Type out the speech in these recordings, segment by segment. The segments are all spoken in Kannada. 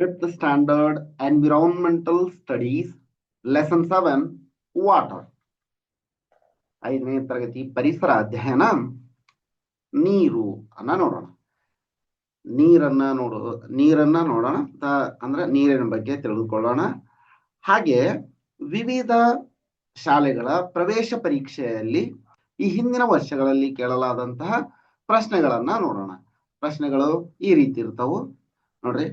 Fifth standard environmental studies, lesson 7 water. 5ನೇ ತರಗತಿ ಪರಿಸರ ಅಧ್ಯಯನ ನೀರು ಅನ್ನ ನೋಡೋಣ. ನೀರನ್ನ ನೋಡೋಣ ಅಂದ್ರೆ ನೀರಿನ ಬಗ್ಗೆ ತಿಳಿದುಕೊಳ್ಳೋಣ. ಹಾಗೆ ವಿವಿಧ ಶಾಲೆಗಳ ಪ್ರವೇಶ ಪರೀಕ್ಷೆಯಲ್ಲಿ ಈ ಹಿಂದಿನ ವರ್ಷಗಳಲ್ಲಿ ಕೇಳಲಾದಂತಹ ಪ್ರಶ್ನೆಗಳನ್ನ ನೋಡೋಣ. ಪ್ರಶ್ನೆಗಳು ಈ ರೀತಿ ಇರ್ತಾವು ನೋಡ್ರಿ.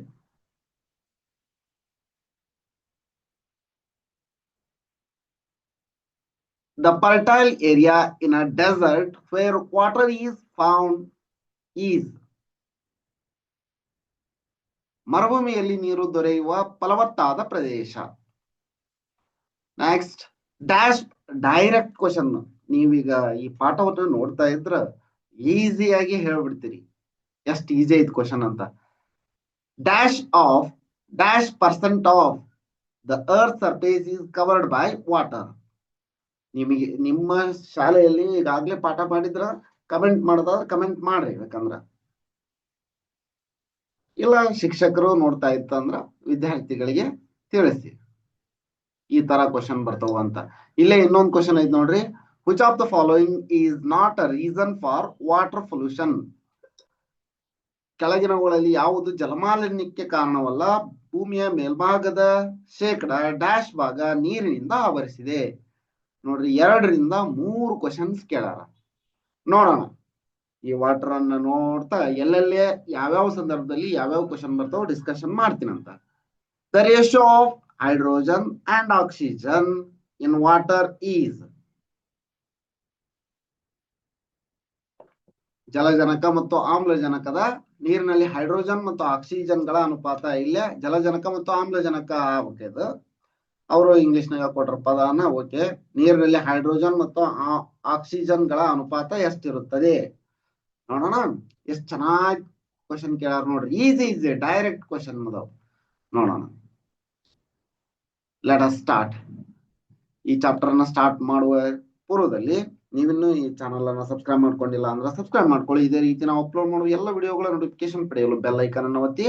The fertile area in a desert where water is found is. ಮರುಭೂಮಿಯಲ್ಲಿ ನೀರು ದೊರೆಯುವ ಫಲವತ್ತಾದ ಪ್ರದೇಶ. Next dash direct question. ನೀವೀಗ ಈ ಪಾಠವನ್ನು ನೋಡ್ತಾ ಇದ್ರ ಈಸಿಯಾಗಿ ಹೇಳ್ಬಿಡ್ತೀರಿ ಎಷ್ಟು ಈಸಿ ಐತ್ ಕ್ವಶನ್ ಅಂತ. Dash of dash percent of the earth surface is covered by water. ನಿಮಗೆ ನಿಮ್ಮ ಶಾಲೆಯಲ್ಲಿ ಈಗಾಗ್ಲೇ ಪಾಠ ಮಾಡಿದ್ರ ಕಮೆಂಟ್ ಮಾಡೋದಾದ್ರೆ ಕಮೆಂಟ್ ಮಾಡ್ರಿ. ಬೇಕಂದ್ರ ಇಲ್ಲ ಶಿಕ್ಷಕರು ನೋಡ್ತಾ ಇತ್ತಂದ್ರ ವಿದ್ಯಾರ್ಥಿಗಳಿಗೆ ತಿಳಿಸಿ. ಈ ತರ ಕ್ವಶನ್ ಬರ್ತಾವ ಅಂತ. ಇಲ್ಲೇ ಇನ್ನೊಂದು ಕ್ವಶನ್ ಐತ್ ನೋಡ್ರಿ. Which of the following is not a reason for water pollution. ಕೆಳಗಿನವುಗಳಲ್ಲಿ ಯಾವುದು ಜಲಮಾಲಿನ್ಯಕ್ಕೆ ಕಾರಣವಲ್ಲ. ಭೂಮಿಯ ಮೇಲ್ಭಾಗದ ಶೇಕಡ ಡ್ಯಾಶ್ ಭಾಗ ನೀರಿನಿಂದ ಆವರಿಸಿದೆ. ನೋಡ್ರಿ 2ರಿಂದ 3 ಕ್ವಶನ್ಸ್ ಕೇಳಾರ. ನೋಡೋಣ ಈ ವಾಟರ್ ಅನ್ನ ನೋಡ್ತಾ ಎಲ್ಲೆಲ್ಲೇ ಯಾವ್ಯಾವ ಸಂದರ್ಭದಲ್ಲಿ ಯಾವ್ಯಾವ ಕ್ವಶನ್ ಬರ್ತಾವ ಡಿಸ್ಕಷನ್ ಮಾಡ್ತೀನಂತ. The ratio of hydrogen and oxygen in water is. ಜಲಜನಕ ಮತ್ತು ಆಮ್ಲಜನಕದ ನೀರಿನಲ್ಲಿ ಹೈಡ್ರೋಜನ್ ಮತ್ತು ಆಕ್ಸಿಜನ್ಗಳ ಅನುಪಾತ. ಇಲ್ಲೇ ಜಲಜನಕ ಮತ್ತು ಆಮ್ಲಜನಕ ಆಗ್ಬೇಕದು. ಅವರು ಇಂಗ್ಲಿಷ್ನಾಗ ಕೊಟ್ಟರ ಪದಾನ ಓಕೆ. ನೀರಿನಲ್ಲಿ ಹೈಡ್ರೋಜನ್ ಮತ್ತು ಆಕ್ಸಿಜನ್ಗಳ ಅನುಪಾತ ಎಷ್ಟಿರುತ್ತದೆ ನೋಡೋಣ. ಎಷ್ಟು ಚೆನ್ನಾಗಿ ಕ್ವಶನ್ ಕೇಳಾರ ನೋಡ್ರಿ. ಈಸಿ ಡೈರೆಕ್ಟ್ ಕ್ವಶನ್ ಅದಾವ ನೋಡೋಣ. Let us start. ಈ ಚಾಪ್ಟರ್ ಅನ್ನ ಸ್ಟಾರ್ಟ್ ಮಾಡುವ ಪೂರ್ವದಲ್ಲಿ ನೀವಿನ್ನೂ ಈ ಚಾನಲ್ ಅನ್ನ ಸಬ್ಸ್ಕ್ರೈಬ್ ಮಾಡ್ಕೊಂಡಿಲ್ಲ ಅಂದ್ರೆ ಸಬ್ಸ್ಕ್ರೈಬ್ ಮಾಡ್ಕೊಳ್ಳಿ. ಇದೇ ರೀತಿ ನಾವು ಅಪ್ಲೋಡ್ ಮಾಡುವ ಎಲ್ಲ ವಿಡಿಯೋಗಳ ನೋಟಿಫಿಕೇಶನ್ ಪಡೆಯಲು ಬೆಲ್ ಐಕಾನ್ ಅನ್ನು ಒತ್ತಿ.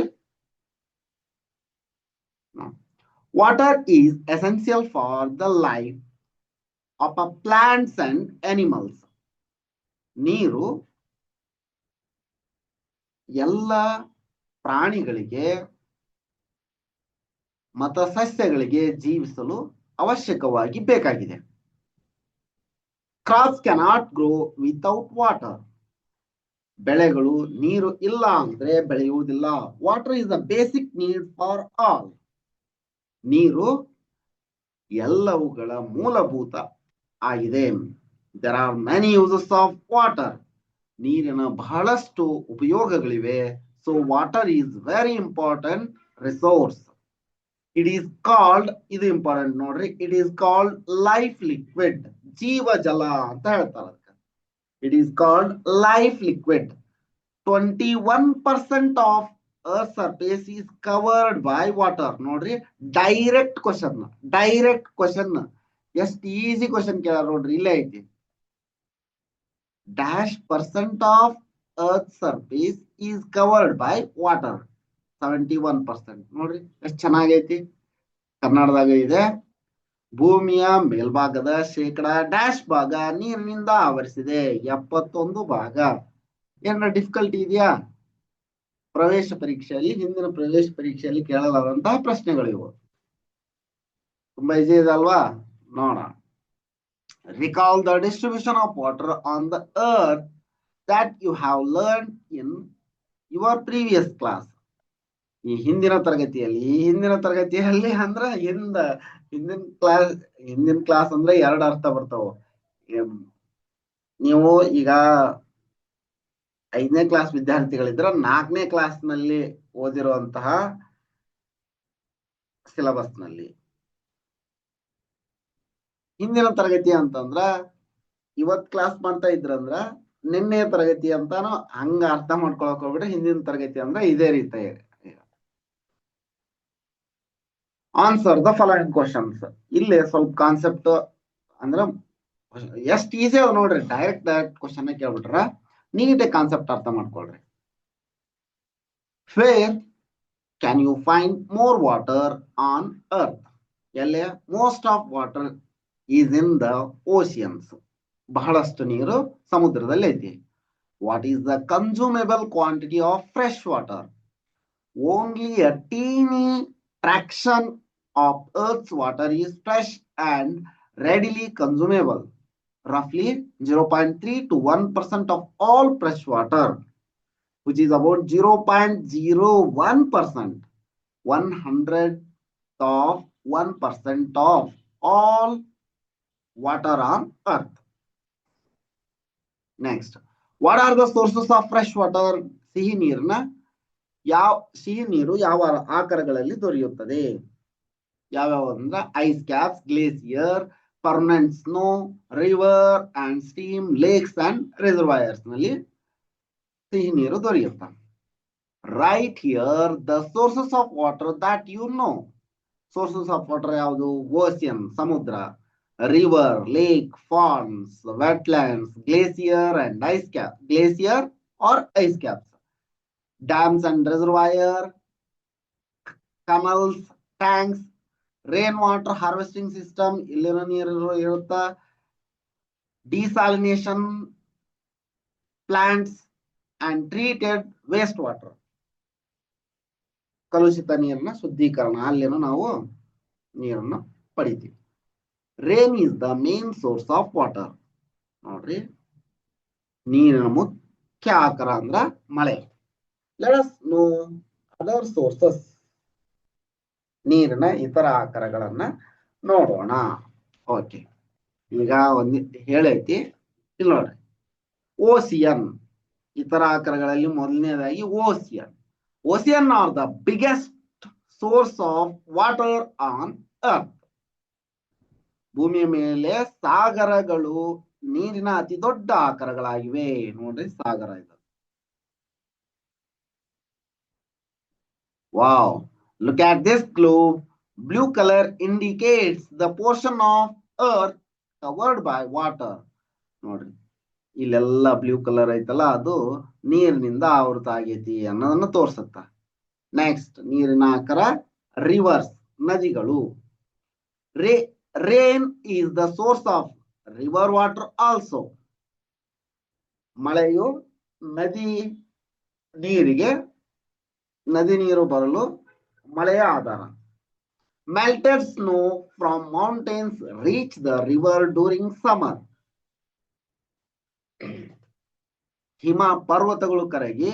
Water is essential for the life of a plants and animals. ನೀರು ಎಲ್ಲ ಪ್ರಾಣಿಗಳಿಗೆ ಮತ್ತು ಸಸ್ಯಗಳಿಗೆ ಜೀವಿಸಲು ಅವಶ್ಯಕವಾಗಿ ಬೇಕಾಗಿದೆ. Crops cannot grow without water. ಬೆಳೆಗಳು ನೀರು ಇಲ್ಲ ಅಂದ್ರೆ ಬೆಳೆಯುವುದಿಲ್ಲ. Water is the basic need for all. ನೀರು ಎಲ್ಲವುಗಳ ಮೂಲಭೂತ ಆಗಿದೆ. There are many uses of water. ನೀರಿನ ಬಹಳಷ್ಟು ಉಪಯೋಗಗಳಿವೆ. So water is very important resource. It is called, ಇದು ಇಂಪಾರ್ಟೆಂಟ್ ನೋಡ್ರಿ, it is called life liquid. ಜೀವ ಜಲ ಅಂತ ಹೇಳ್ತಾರೆ ಅದಕ್ಕೆ. It is called life liquid. 21% of earth surface is covered by water. ನೋಡ್ರಿ ಡೈರೆಕ್ಟ್ ಕ್ವಶನ್ ಎಷ್ಟು ಈಸಿ ಕ್ವಶನ್ ಕೇಳಾರ ನೋಡ್ರಿ. ಇಲ್ಲೇ ಐತಿ. Dash percent of earth surface is covered by water. 71%. ನೋಡ್ರಿ ಎಷ್ಟು ಚೆನ್ನಾಗೈತಿ. ಕನ್ನಡದಾಗ ಇದೆ. ಭೂಮಿಯ ಮೇಲ್ಭಾಗದ ಶೇಕಡ ಡ್ಯಾಶ್ ಭಾಗ ನೀರಿನಿಂದ ಆವರಿಸಿದೆ. 71 ಭಾಗ. ಏನಾರ ಡಿಫಿಕಲ್ಟಿ ಇದೆಯಾ? ಪ್ರವೇಶ ಪರೀಕ್ಷೆಯಲ್ಲಿ, ಹಿಂದಿನ ಪ್ರವೇಶ ಪರೀಕ್ಷೆಯಲ್ಲಿ ಕೇಳಲಾದಂತಹ ಪ್ರಶ್ನೆಗಳಿವು. ತುಂಬಾ ಈಸಿ ಇದೆ ಅಲ್ವಾ? ನೋಡೋಣ. Recall the distribution of water on the earth that you have learned in your previous class. ಈ ಹಿಂದಿನ ತರಗತಿಯಲ್ಲಿ ಅಂದ್ರ ಹಿಂದಿನ ಕ್ಲಾಸ್ ಅಂದ್ರೆ 2 ಅರ್ಥ ಬರ್ತಾವ. ನೀವು ಈಗ 5ನೇ ಕ್ಲಾಸ್ ವಿದ್ಯಾರ್ಥಿಗಳಿದ್ರ 4ನೇ ಕ್ಲಾಸ್ ನಲ್ಲಿ ಓದಿರುವಂತಹ ಸಿಲೆಬಸ್ ನಲ್ಲಿ. ಹಿಂದಿನ ತರಗತಿ ಅಂತಂದ್ರ ಇವತ್ ಕ್ಲಾಸ್ ಮಾಡ್ತಾ ಇದ್ರಂದ್ರ ನಿನ್ನೆ ತರಗತಿ ಅಂತಾನು ಹಂಗ ಅರ್ಥ ಮಾಡ್ಕೊಳಕ್ ಹೋಗ್ಬಿಟ್ರೆ ಹಿಂದಿನ ತರಗತಿ ಅಂದ್ರೆ ಇದೇ ರೀತಿ. Answer the following questions. ಇಲ್ಲೇ ಸ್ವಲ್ಪ ಕಾನ್ಸೆಪ್ಟ್ ಅಂದ್ರ ಎಷ್ಟು ಈಸಿ ಅದ ನೋಡ್ರಿ. ಡೈರೆಕ್ಟ್ ಕ್ವಶನ್ ಕೇಳ್ಬಿಟ್ರ ನೀಟಾಗಿ ಕಾನ್ಸೆಪ್ಟ್ ಅರ್ಥ ಮಾಡ್ಕೊಳ್ರಿ. Fair Can you find more water on earth? Most of water is in the oceans. ಬಹಳಷ್ಟು ನೀರು ಸಮುದ್ರದಲ್ಲಿ ಐತಿ. What is the consumable quantity of fresh water? Only a teeny fraction of Earth's water is fresh and readily consumable. Roughly 0.3 to 1% of all fresh water, which is about 0.01%, 100th of 1% of all water on earth. Next, what are the sources of fresh water? ಸಿಹಿ ನೀರು ಯಾವ ಆಕಾರಗಳಲ್ಲಿ ದೊರೆಯುತ್ತದೆ? ಯಾವ್ಯಾವ ಅಂದ್ರೆ ice caps, glacier, permanent snow, river and stream, lakes and reservoirs ನಲ್ಲಿ ಸಿಹಿ ನೀರು ದೊರೆಯುತ್ತದೆ. Right here the sources of water that you know. Sources of water ಯಾವುದು? ಓಷನ್, ಸಮುದ್ರ, river, lake, farms, wetlands, glacier and ice cap, glacier or ice caps, dams and reservoir, canals, tanks, rain water harvesting system, ಇಲ್ಲಿನ ನೀರು ಇರುತ್ತಾ, desalination plants and treated waste water, ಕಲುಷಿತ ನೀರಿನ ಶುದ್ಧೀಕರಣ, ಅಲ್ಲಿನ ನಾವು ನೀರನ್ನು ಪಡಿತೀವಿ. Rain is the main source of water. ನೋಡ್ರಿ, ನೀರಿನ ಮುಖ್ಯ ಆಕರ ಅಂದ್ರ ಮಳೆ. Let us know other sources. ನೀರಿನ ಇತರ ಆಕಾರಗಳನ್ನ ನೋಡೋಣ. ಓಕೆ, ಈಗ ಒಂದು ಹೇಳೈತಿ, ಇಲ್ಲಿ ನೋಡ್ರಿ. ಓಸಿಯನ್, ಇತರ ಆಕಾರಗಳಲ್ಲಿ ಮೊದಲನೇದಾಗಿ ocean. Ocean are the biggest source of water on earth. ಭೂಮಿಯ ಮೇಲೆ ಸಾಗರಗಳು ನೀರಿನ ಅತಿ ದೊಡ್ಡ ಆಕಾರಗಳಾಗಿವೆ. ನೋಡ್ರಿ, ಸಾಗರ ಇದು. Wow, look at this globe. Blue color indicates the portion of earth covered by water. ನೋಡ್ರಿ, ಇಲ್ಲೆಲ್ಲ ಬ್ಲೂ ಕಲರ್ ಐತಲ್ಲ, ಅದು ನೀರಿನಿಂದ ಆವೃತ ಆಗೈತಿ ಅನ್ನೋದನ್ನ ತೋರ್ಸತ್ತ. ನೆಕ್ಸ್ಟ್, ನೀರಿನ ಆಕಾರ ರಿವರ್ಸ್, ನದಿಗಳು. Rain is the source of river water also. ಮಳೆಯು ನದಿ ನೀರು ಬರಲು ಮಳೆಯ ಆಧಾರ. Melted snow from mountains reach the river during summer. ಹಿಮ ಪರ್ವತಗಳು ಕರಗಿ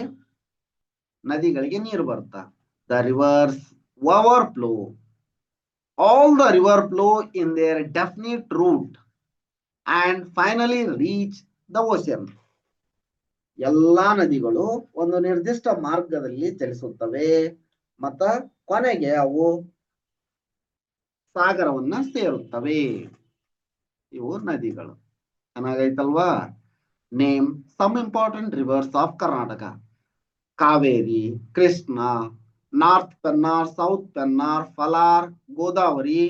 ನದಿಗಳಿಗೆ ನೀರು ಬರುತ್ತಾ. The rivers overflow. All the river flow in their definite route and finally reach the ocean. ಎಲ್ಲಾ ನದಿಗಳು ಒಂದು ನಿರ್ದಿಷ್ಟ ಮಾರ್ಗದಲ್ಲಿ ಚಲಿಸುತ್ತವೆ ಮತ್ತ ಕೊನೆಗೆ ಅವು ಸಾಗರವನ್ನ ಸೇರುತ್ತವೆ. ಇವು ನದಿಗಳು. ಚೆನ್ನಾಗೈತಲ್ವಾ? Name some important rivers of Karnataka. Kaveri, Krishna, North Pennar, South Pennar, Falar, Godavari,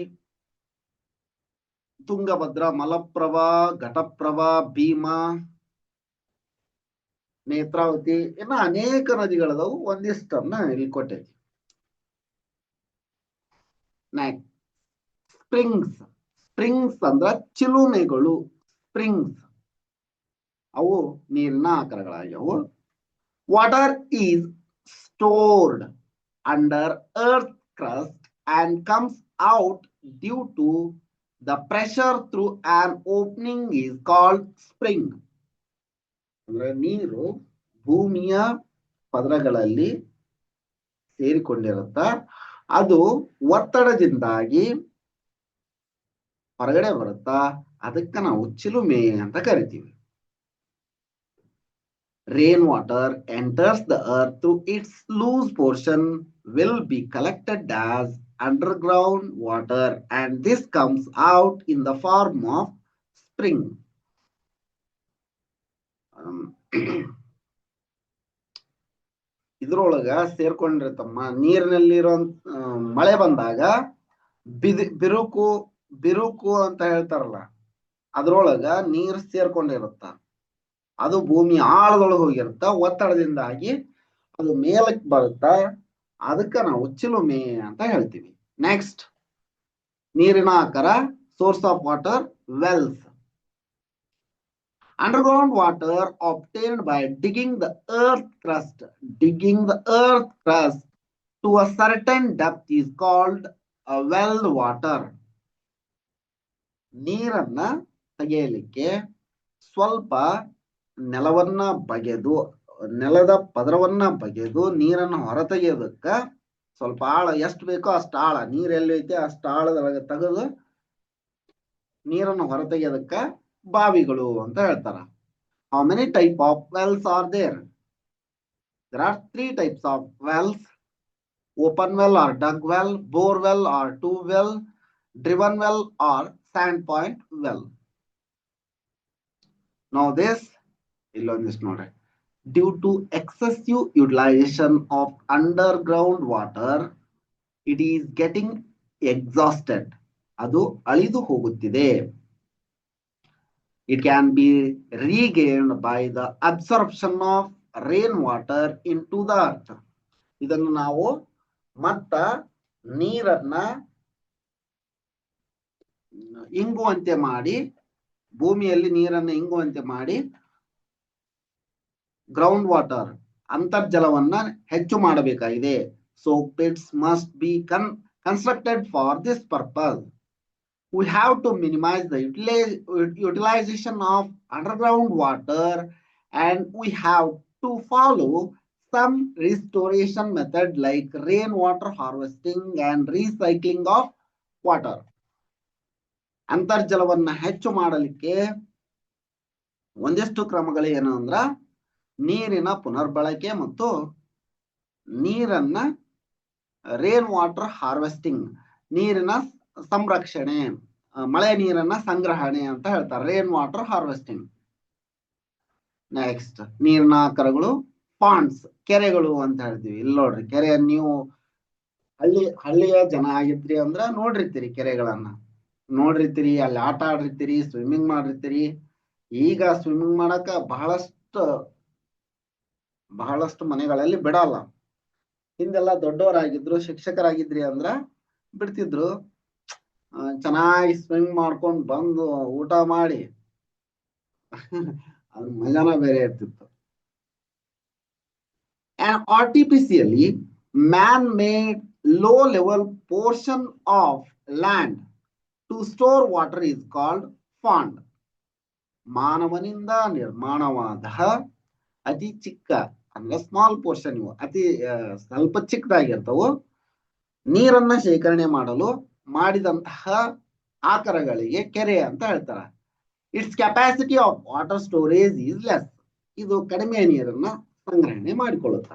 Tungabhadra, Malaprabha, Ghataprabha, Bhima, Netravati, ಇನ್ನು ಅನೇಕ ನದಿಗಳದವು. ಒಂದಿಷ್ಟನ್ನ ಇಲ್ಲಿ ಕೊಟ್ಟೈತಿ. ಸ್ಪ್ರಿಂಗ್ಸ್ ಅಂದ್ರ ಚಿಲುಮೆಗಳು. ಸ್ಪ್ರಿಂಗ್ಸ್ ಅವು ನೀರಿನ ಆಕಾರಗಳಾಗ್ಯಾವು. Water is stored under earth crust and comes out due to the pressure through an opening is called spring. ಅಂದ್ರೆ ನೀರು ಭೂಮಿಯ ಪದರಗಳಲ್ಲಿ ಸೇರಿಕೊಂಡಿರುತ್ತ, ಅದು ಒತ್ತಡದಿಂದಾಗಿ ಹೊರಗಡೆ ಬರುತ್ತಾ, ಅದಕ್ಕ ನಾವು ಚಿಲುಮೆ ಅಂತ ಕರಿತೀವಿ. Rainwater enters the earth through its loose portion, will be collected as underground water, and this comes out in the form of spring. ಇದ್ರೊಳಗ ಸೇರ್ಕೊಂಡಿರತ್ತಮ್ಮ. ನೀರಿನಲ್ಲಿರೋ ಮಳೆ ಬಂದಾಗ ಬಿರುಕು ಅಂತ ಹೇಳ್ತಾರಲ್ಲ, ಅದ್ರೊಳಗ ನೀರ್ ಸೇರ್ಕೊಂಡಿರುತ್ತ. ಅದು ಭೂಮಿ ಆಳದೊಳಗೆ ಹೋಗಿರುತ್ತ. ಒತ್ತಡದಿಂದಾಗಿ ಅದು ಮೇಲಕ್ಕೆ ಬರುತ್ತಾ, ಅದಕ್ಕೆ ನಾವು ಚಿಲುಮೆ ಅಂತ ಹೇಳ್ತೀವಿ. ನೆಕ್ಸ್ಟ್, ನೀರಿನ ಆಕರ, source of water, wells. Underground water obtained by digging the earth crust. Digging the earth crust to a certain depth is called a well water. ನೀರನ್ನ ತೆಗೆಯಲಿಕ್ಕೆ ಸ್ವಲ್ಪ ನೆಲವನ್ನ ಬಗೆದು, ನೆಲದ ಪದರವನ್ನ ಬಗೆದು ನೀರನ್ನು ಹೊರತೆಗೆಯೋದಕ್ಕ ಸ್ವಲ್ಪ ಆಳ, ಎಷ್ಟು ಬೇಕೋ ಅಷ್ಟು ಆಳ, ನೀರ್ ಎಲ್ಲಿ ಐತೆ ಅಷ್ಟು ಆಳದೊಳಗೆ ತೆಗೆದು ನೀರನ್ನು ಹೊರತೆಗೆಯೋದಕ್ಕ ಬಾವಿಗಳು ಅಂತ ಹೇಳ್ತಾರ. How many type of wells are there? There are 3 types of wells: open well or dug well, bore well or tube well, driven well or sand point well. Now this, illondistu nodri, due to excessive utilization of underground water, it is getting exhausted. ಅದು ಅಳಿದು ಹೋಗುತ್ತಿದೆ. It can be regained by the absorption of rainwater into the earth. ಇದನ್ನು ನಾವು ಮತ್ತ ನೀರನ್ನ ಇಂಗುವಂತೆ ಮಾಡಿ, ಭೂಮಿಯಲ್ಲಿ ನೀರನ್ನು ಇಂಗುವಂತೆ ಮಾಡಿ ಗ್ರೌಂಡ್ ವಾಟರ್, ಅಂತರ್ಜಲವನ್ನ ಹೆಚ್ಚು ಮಾಡಬೇಕಾಗಿದೆ. So pits must be constructed for this purpose. We have to minimize the utilization of underground water, and we have to follow some restoration method like rainwater harvesting and recycling of water. ಅಂತರ್ಜಲವನ್ನ ಹೆಚ್ಚು ಮಾಡಲಿಕ್ಕೆ ಒಂದಿಷ್ಟು ಕ್ರಮಗಳು ಏನು ಅಂದ್ರ, ನೀರಿನ ಪುನರ್ಬಳಕೆ ಮತ್ತು ನೀರನ್ನ ರೇನ್ ವಾಟರ್ ಹಾರ್ವೆಸ್ಟಿಂಗ್, ನೀರಿನ ಸಂರಕ್ಷಣೆ, ಮಳೆ ನೀರನ್ನ ಸಂಗ್ರಹಣೆ ಅಂತ ಹೇಳ್ತಾರೆ, ರೇನ್ ವಾಟರ್ ಹಾರ್ವೆಸ್ಟಿಂಗ್. ನೆಕ್ಸ್ಟ್, ನೀರಿನ ಆಕರಗಳು, ಪಾಂಡ್ಸ್, ಕೆರೆಗಳು ಅಂತ ಹೇಳ್ತೀವಿ. ಇಲ್ಲಿ ನೋಡ್ರಿ, ಕೆರೆ ನೀವು ಹಳ್ಳಿಯ ಜನ ಆಗಿದ್ರಿ ಅಂದ್ರ ನೋಡಿರ್ತೀರಿ, ಕೆರೆಗಳನ್ನ ನೋಡಿರ್ತೀರಿ, ಅಲ್ಲಿ ಆಟ ಆಡಿರ್ತೀರಿ, ಸ್ವಿಮ್ಮಿಂಗ್ ಮಾಡಿರ್ತೀರಿ. ಈಗ ಸ್ವಿಮ್ಮಿಂಗ್ ಮಾಡಕ ಬಹಳಷ್ಟು ಮನೆಗಳಲ್ಲಿ ಬಿಡಲ್ಲ. ಹಿಂದೆಲ್ಲ ದೊಡ್ಡವರಾಗಿದ್ರು, ಶಿಕ್ಷಕರಾಗಿದ್ರಿ ಅಂದ್ರ ಬಿಡ್ತಿದ್ರು. ಚೆನ್ನಾಗಿ ಸ್ವಿಮ್ ಮಾಡ್ಕೊಂಡು ಬಂದು ಊಟ ಮಾಡಿ ಅದು ಮಜಾನ ಬೇರೆ ಇರ್ತಿತ್ತು. And artificially man-made low-level portion of land to store water is called pond. ಮಾನವನಿಂದ ನಿರ್ಮಾಣವಾದ ಅತಿ ಚಿಕ್ಕ ಅಂದ್ರೆ ಸ್ಮಾಲ್ ಪೋರ್ಷನ್, ಇವು ಅತಿ ಸ್ವಲ್ಪ ಚಿಕ್ಕದಾಗಿರ್ತವು, ನೀರನ್ನ ಶೇಖರಣೆ ಮಾಡಲು ಮಾಡಿದಂತಹ ಆಕರಗಳಿಗೆ ಕೆರೆ ಅಂತ ಹೇಳ್ತಾರ. Its capacity of water storage is less. ಇದು ಕಡಿಮೆ ನೀರನ್ನ ಸಂಗ್ರಹಣೆ ಮಾಡಿಕೊಳ್ಳುತ್ತ.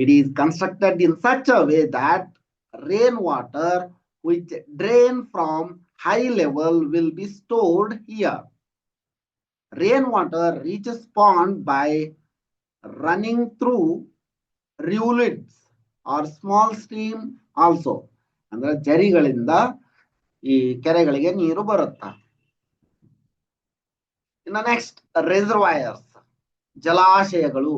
It is constructed in such a way that rain water which drain from high level will be stored here. Rainwater reaches pond by running through rivulets or small stream also. ಅಂದ್ರೆ ಜರಿಗಳಿಂದ ಈ ಕೆರೆಗಳಿಗೆ ನೀರು ಬರುತ್ತ. ಇನ್ನು ನೆಕ್ಸ್ಟ್, ರಿಸರ್ವಾಯರ್ಸ್, ಜಲಾಶಯಗಳು.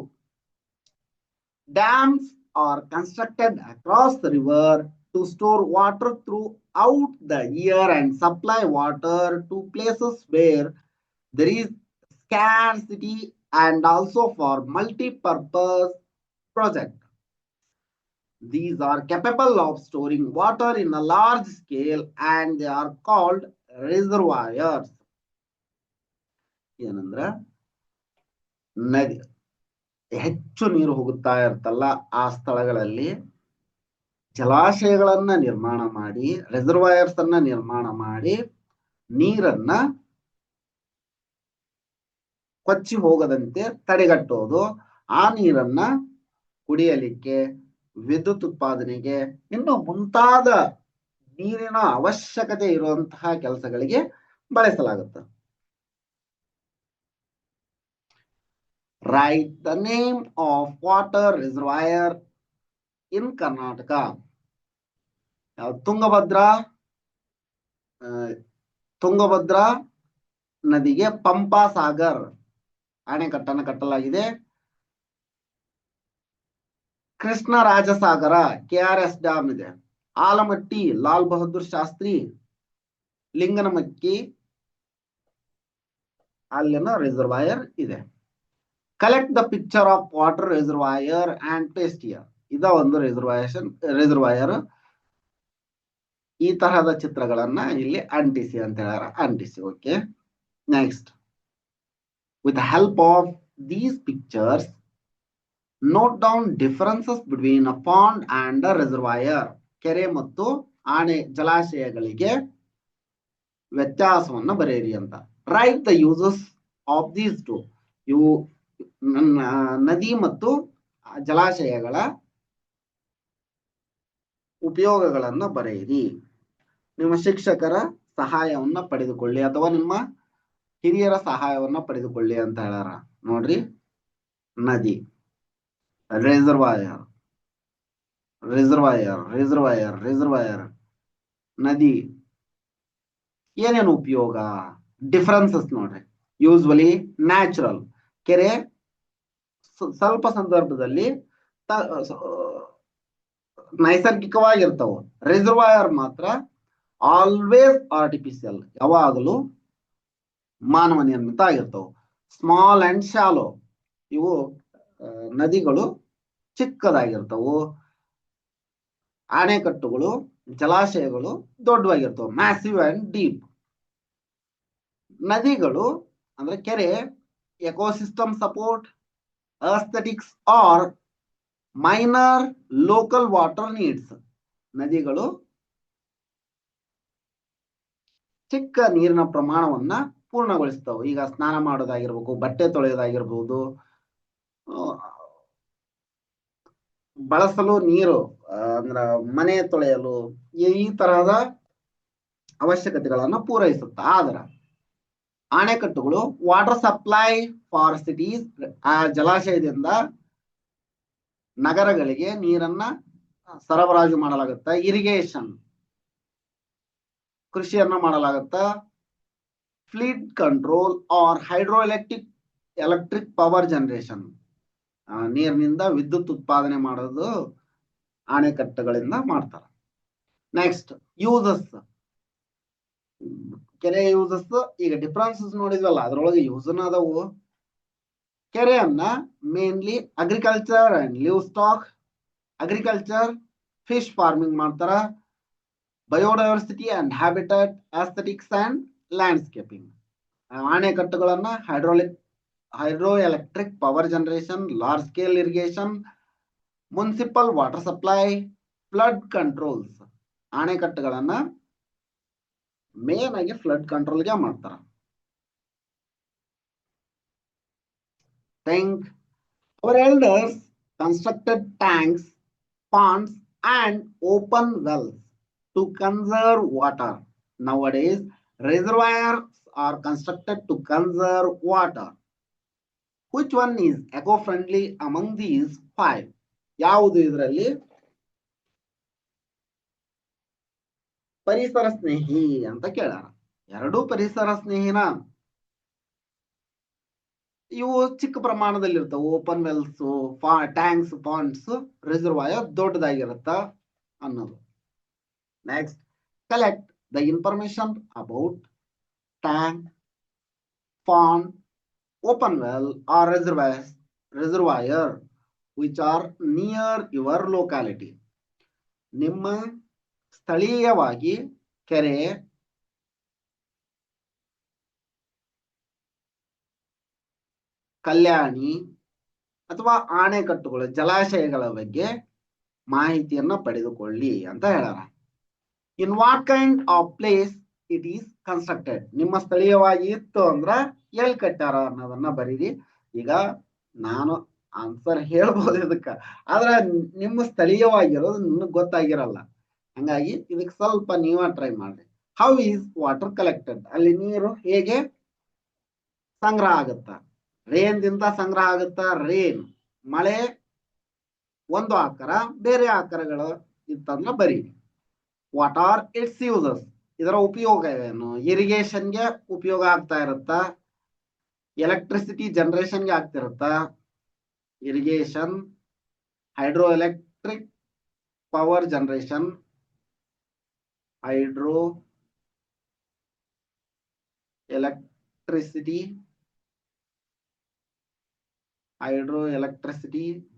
Dams are constructed across the river to store water throughout the year and supply water to places where there is scarcity, and also for multi-purpose project. These are capable of storing water in a large scale and they are called reservoirs. ಏನಂದ್ರ ನದಿ ಹೆಚ್ಚು ನೀರು ಹೋಗುತ್ತಾ ಇರ್ತಲ್ಲ, ಆ ಸ್ಥಳಗಳಲ್ಲಿ ಜಲಾಶಯಗಳನ್ನ ನಿರ್ಮಾಣ ಮಾಡಿ, ರಿಸರ್ವಾಯರ್ಸ್ ಅನ್ನ ನಿರ್ಮಾಣ ಮಾಡಿ, ನೀರನ್ನ ಕೊಚ್ಚಿ ಹೋಗದಂತೆ ತಡೆಗಟ್ಟೋದು. ಆ ನೀರನ್ನ ಕುಡಿಯಲಿಕ್ಕೆ, ವಿದ್ಯುತ್ ಉತ್ಪಾದನೆಗೆ, ಇನ್ನು ಮುಂತಾದ ನೀರಿನ ಅವಶ್ಯಕತೆ ಇರುವಂತಹ ಕೆಲಸಗಳಿಗೆ ಬಳಸಲಾಗುತ್ತೆ. Write the name of water reservoir in Karnataka. Tungabhadra ನದಿಗೆ ಪಂಪಾ ಸಾಗರ್ ಅಣೆಕಟ್ಟನ್ನು ಕಟ್ಟಲಾಗಿದೆ. ಕೃಷ್ಣರಾಜಸಾಗರ KRS ಡ್ಯಾಮ್ ಇದೆ. ಆಲಮಟ್ಟಿ ಲಾಲ್ ಬಹದ್ದೂರ್ ಶಾಸ್ತ್ರಿ ಲಿಂಗನಮಕ್ಕಿ ಅಲ್ಲಿನ ರಿಸರ್ವಾಯರ್ ಇದೆ. Collect the picture of water reservoir and paste here. ಇದ ಒಂದು ರಿಸರ್ವಾಯರ್. ಈ ತರಹದ ಚಿತ್ರಗಳನ್ನ ಇಲ್ಲಿ ಅಂಟಿಸಿ ಅಂತ ಹೇಳ್ಯಾರ. ಅಂಟಿಸಿ. Okay, next, with the help of these pictures note down differences between a pond and a reservoir. ಕೆರೆ ಮತ್ತು ಜಲಾಶಯಗಳಿಗೆ ವ್ಯತ್ಯಾಸವನ್ನ ಬರೆಯಿರಿ ಅಂತ. Right the uses of these two. ಇವು ನದಿ ಮತ್ತು ಜಲಾಶಯಗಳ ಉಪಯೋಗಗಳನ್ನು ಬರೆಯಿರಿ. ನಿಮ್ಮ ಶಿಕ್ಷಕರ ಸಹಾಯವನ್ನ ಪಡೆದುಕೊಳ್ಳಿ ಅಥವಾ ನಿಮ್ಮ ಹಿರಿಯರ ಸಹಾಯವನ್ನ ಪಡೆದುಕೊಳ್ಳಿ ಅಂತ ಹೇಳ್ಯಾರ. ನೋಡ್ರಿ, ನದಿ, ರಿಸರ್ವಾಯರ್, ರಿಸರ್ವಾಯರ್, ರಿಸರ್ವಾಯರ್, ರಿಸರ್ವಾಯರ್, ನದಿ, ಏನೇನು ಉಪಯೋಗ, ಡಿಫರೆನ್ಸಸ್ ನೋಡ್ರಿ. ಯೂಸ್ವಲಿ ನ್ಯಾಚುರಲ್, ಕೆರೆ ಸ್ವಲ್ಪ ಸಂದರ್ಭದಲ್ಲಿ ನೈಸರ್ಗಿಕವಾಗಿರ್ತಾವ. ರಿಸರ್ವಾಯರ್ ಮಾತ್ರ ಆಲ್ವೇಸ್ ಆರ್ಟಿಫಿಷಿಯಲ್, ಯಾವಾಗಲೂ ಮಾನವ ನಿರ್ಮಿತ ಆಗಿರ್ತಾವ. ಸ್ಮಾಲ್ ಅಂಡ್ ಶಾಲೋ, ಇವು ನದಿಗಳು ಚಿಕ್ಕದಾಗಿರ್ತಾವು. ಅಣೆಕಟ್ಟುಗಳು, ಜಲಾಶಯಗಳು ದೊಡ್ಡವಾಗಿರ್ತಾವ. Massive and deep. ನದಿಗಳು ಅಂದ್ರೆ ಕೆರೆ ecosystem support, aesthetics are minor local water needs. ನದಿಗಳು ಚಿಕ್ಕ ನೀರಿನ ಪ್ರಮಾಣವನ್ನ ಪೂರ್ಣಗೊಳಿಸ್ತಾವೆ. ಈಗ ಸ್ನಾನ ಮಾಡೋದಾಗಿರ್ಬೇಕು, ಬಟ್ಟೆ ತೊಳೆಯೋದಾಗಿರ್ಬಹುದು, ಬಳಸಲು ನೀರು ಅಂದ್ರ ಮನೆ ತೊಳೆಯಲು, ಈ ತರಹದ ಅವಶ್ಯಕತೆಗಳನ್ನ ಪೂರೈಸುತ್ತ. ಆದ್ರ ಅಣೆಕಟ್ಟುಗಳು ವಾಟರ್ ಸಪ್ಲೈ ಫಾರ್ ಸಿಟೀಸ್. ಆ ಜಲಾಶಯದಿಂದ ನಗರಗಳಿಗೆ ನೀರನ್ನ ಸರಬರಾಜು ಮಾಡಲಾಗುತ್ತ. ಇರಿಗೇಷನ್, ಕೃಷಿಯನ್ನ ಮಾಡಲಾಗುತ್ತ. Flood control or hydroelectric power generation, ನೀರಿನಿಂದ ವಿದ್ಯುತ್ ಉತ್ಪಾದನೆ ಮಾಡೋದು ಅಣೆಕಟ್ಟುಗಳಿಂದ ಮಾಡ್ತಾರೆ. Next, uses. ಕೆರೆ ಯೂಸಸ್, ಈಗ ಡಿಫರೆನ್ಸಸ್ ನೋಡಿದ್ವಲ್ಲ, ಅದ್ರೊಳಗೆ ಯೂಸನ್ ಅದಾವು. ಕೆರೆಯನ್ನ mainly agriculture and livestock. Agriculture, fish farming ಮಾಡ್ತಾರ. Biodiversity and habitat, aesthetics and landscaping. ಅಣೆಕಟ್ಟುಗಳನ್ನ hydroelectric power generation, large scale irrigation, municipal water supply, flood controls. ಅಣೆಕಟ್ಟುಗಳನ್ನ ಮೇನ್ ಆಗಿ ಫ್ಲಡ್ ಕಂಟ್ರೋಲ್ಗೆ ಮಾಡ್ತಾರ. Think, our elders constructed tanks, ponds and open wells to conserve water. Nowadays, reservoirs are constructed to conserve water. Which one is eco-friendly among these 5? ಯಾವುದು ಇದರಲ್ಲಿ ಪರಿಸರ ಸ್ನೇಹಿ ಅಂತ ಕೇಳಾರ. ಎರಡೂ ಪರಿಸರ ಸ್ನೇಹಿನ. ಇವು ಚಿಕ್ಕ ಪ್ರಮಾಣದಲ್ಲಿ ಇರ್ತಾವ. Open wells, tanks, ponds, reservoir ದೊಡ್ಡದಾಗಿರುತ್ತ ಅನ್ನೋದು. Next, collect the information about tank, pond, open well or reservoir which are near your locality. ನಿಮ್ಮ ಸ್ಥಳೀಯವಾಗಿ ಕೆರೆ, ಕಲ್ಯಾಣಿ ಅಥವಾ ಅಣೆಕಟ್ಟುಗಳು, ಜಲಾಶಯಗಳ ಬಗ್ಗೆ ಮಾಹಿತಿಯನ್ನ ಪಡೆದುಕೊಳ್ಳಿ ಅಂತ ಹೇಳಾರ. In what kind of place it is constructed. ನಿಮ್ಮ ಸ್ಥಳೀಯವಾಗಿ ಇತ್ತು ಅಂದ್ರ ಎಲ್ಲಿ ಕಟ್ಟಾರ ಅನ್ನೋದನ್ನ ಬರೀರಿ. ಈಗ ನಾನು ಆನ್ಸರ್ ಹೇಳ್ಬೋದು ಇದಕ್ಕ, ಆದ್ರ ನಿಮ್ಮ ಸ್ಥಳೀಯವಾಗಿರೋದು ನಿಮ್ಗೆ ಗೊತ್ತಾಗಿರಲ್ಲ. ಹಂಗಾಗಿ ಇದಕ್ಕೆ ಸ್ವಲ್ಪ ನೀವ ಟ್ರೈ ಮಾಡ್ರಿ. How is water collected. ಅಲ್ಲಿ ನೀರು ಹೇಗೆ ಸಂಗ್ರಹ ಆಗುತ್ತ. ರೇನ್ ದಿಂದ ಸಂಗ್ರಹ ಆಗುತ್ತ. ರೇನ್, ಮಳೆ ಒಂದು ಆಕಾರ, ಬೇರೆ ಆಕಾರಗಳು ಇತ್ತಂದ್ರ ಬರೀರಿ. What are its uses. ಇದರ ಉಪಯೋಗ ಏನು. ಇರಿಗೇಷನ್ಗೆ ಉಪಯೋಗ ಆಗ್ತಾ ಇರುತ್ತ. ಎಲೆಕ್ಟ್ರಿಸಿಟಿ ಜನರೇಷನ್ಗೆ ಆಗ್ತಿರುತ್ತ. Irrigation, hydroelectric power generation, hydroelectricity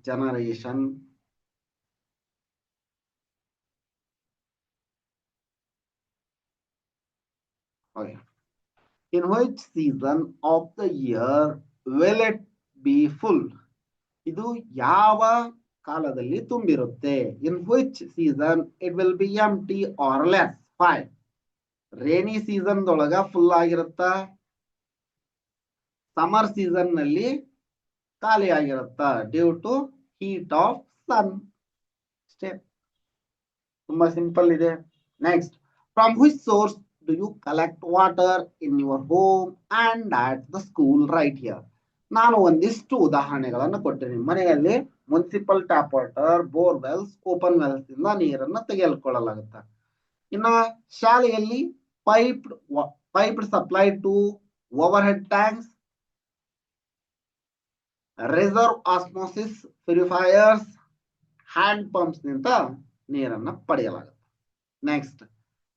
generation. Okay. In which season of the year will it be full? ಇದು ಯಾವ ಕಾಲದಲ್ಲಿ ತುಂಬಿರುತ್ತೆ? In which season it will be empty or less? 5. Rainy season ದೊಳಗ ಫುಲ್ ಆಗಿರುತ್ತಾ? ಸಮ್ಮರ್ ಸೀಸನ್ ನಲ್ಲಿ ಖಾಲಿ ಆಗಿರುತ್ತಾ? ಡ್ಯೂ ಟು ಹೀಟ್ ಆಫ್ ಸನ್. ಅಷ್ಟೇ, ತುಂಬಾ ಸಿಂಪಲ್ ಇದೆ. Next, from which source do you collect water in your home and at the school? Right here. ನಾನು ಒಂದಿಷ್ಟು ಉದಾಹರಣೆಗಳನ್ನು ಕೊಟ್ಟಿದ್ದೀನಿ. ಮನೆಯಲ್ಲಿ municipal tap water, borewells, open wells ಇಂದ ನೀರನ್ನು ತೆಗೆದುಕೊಳ್ಳಲಾಗುತ್ತೆ. ಇನ್ನು ಶಾಲೆಯಲ್ಲಿ piped supply to overhead tanks, reverse osmosis purifiers, hand pumps ನಿಂದ ನೀರನ್ನು ಪಡೆಯಲಾಗುತ್ತೆ. Next,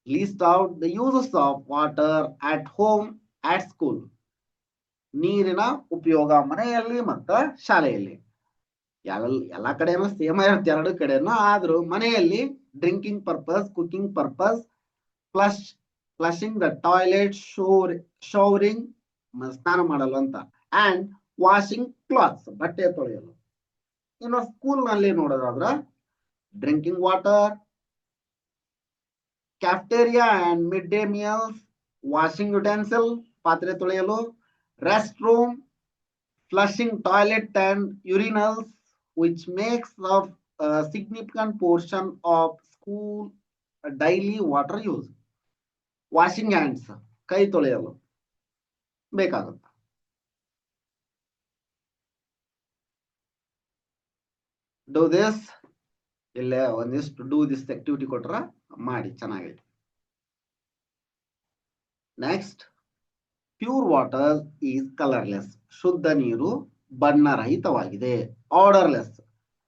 list out the uses of water at home, at school. ನೀರಿನ ಉಪಯೋಗ ಮನೆಯಲ್ಲಿ ಮತ್ತು ಶಾಲೆಯಲ್ಲಿ. ಎಲ್ಲ ಕಡೆನೂ ಸೇಮ್ ಇರುತ್ತೆ, ಎರಡು ಕಡೆನೂ. ಆದ್ರೂ ಮನೆಯಲ್ಲಿ drinking purpose, cooking purpose, flushing the toilet, showering ಸ್ನಾನ ಮಾಡಲು ಅಂತ, ಅಂಡ್ ವಾಷಿಂಗ್ ಕ್ಲಾತ್ಸ್ ಬಟ್ಟೆ ತೊಳೆಯಲು. ಇನ್ನು ಸ್ಕೂಲ್ ನಲ್ಲಿ ನೋಡೋದಾದ್ರ drinking water, cafeteria and midday meals, washing utensil, ಪಾತ್ರೆ ತೊಳೆಯಲು, restroom, flushing toilet and urinals, which makes up a significant portion of school daily water use. Washing hands, ಕೈ ತೊಳೆಯಲು ಬೇಕಾಗುತ್ತೆ. Do this. ಇಲ್ಲೇ ಒಂದಿಷ್ಟು ಡೂ ದಿಸ್ ಆಕ್ಟಿವಿಟಿ ಕೊಟ್ರ ಮಾಡಿ, ಚೆನ್ನಾಗೈತೆ. Next, pure water is colourless. ಶುದ್ಧ ನೀರು ಬಣ್ಣರಹಿತವಾಗಿದೆ. ಆರ್ಡರ್ಲೆಸ್,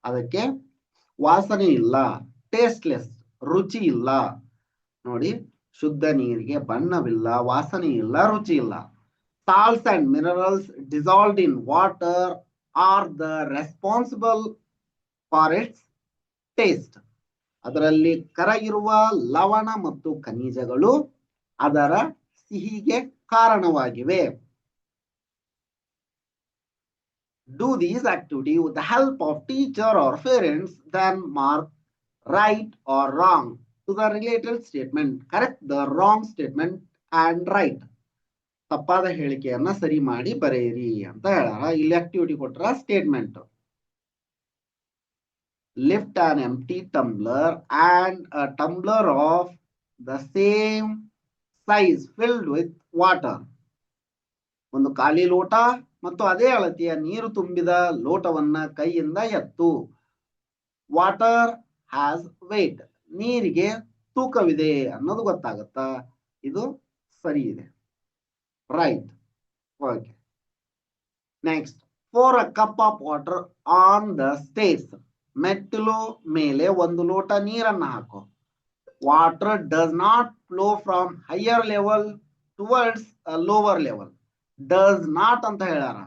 ಅದಕ್ಕೆ ವಾಸನೆ ಇಲ್ಲ. ಟೇಸ್ಟ್ಲೆಸ್, ರುಚಿ ಇಲ್ಲ. ನೋಡಿ, ಶುದ್ಧ ನೀರಿಗೆ ಬಣ್ಣವಿಲ್ಲ, ವಾಸನೆ ಇಲ್ಲ, ರುಚಿ ಇಲ್ಲ. Salts and minerals dissolved in water are the responsible for it's taste. ಅದರಲ್ಲಿ ಕರಗಿರುವ ಲವಣ ಮತ್ತು ಖನಿಜಗಳು ಅದರ ಸಿಹಿಗೆ ಕಾರಣವಾಗಿವೆ. Do these activity with the help of teacher or parents, then mark right or wrong to the related statement. Correct the wrong statement and right. ತಪ್ಪಾದ ಹೇಳಿಕೆಯನ್ನ ಸರಿ ಮಾಡಿ ಬರೆಯಿರಿ ಅಂತ ಹೇಳಾರ. ಇಲ್ಲಿ ಆಕ್ಟಿವಿಟಿ ಕೊಟ್ರ statement. Lift an empty tumbler and a tumbler of the same size filled with water. ಒಂದು ಖಾಲಿ ಲೋಟ ಮತ್ತು ಅದೇ ಅಳತೆಯ ನೀರು ತುಂಬಿದ ಲೋಟವನ್ನ ಕೈಯಿಂದ ಎತ್ತು. Water has weight. ನೀರಿಗೆ ತೂಕವಿದೆ ಅನ್ನೋದು ಗೊತ್ತಾಗುತ್ತಾ? ಇದು ಸರಿ ಇದೆ, right. Okay. Next, for a cup of water on the stairs. ಮೆಟ್ಟಿಲು ಮೇಲೆ ಒಂದು ಲೋಟ ನೀರನ್ನು ಹಾಕು. Water does not flow from higher level towards lower level. Does not ಅಂತ ಹೇಳ್ಯಾರ,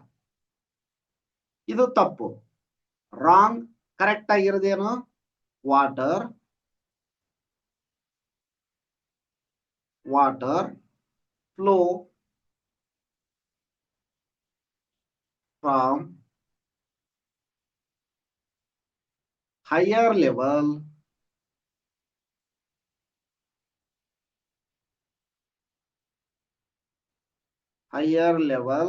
ಇದು ತಪ್ಪು. ರಾಂಗ್. ಕರೆಕ್ಟ್ ಆಗಿರೋದೇನು? Water flow from higher level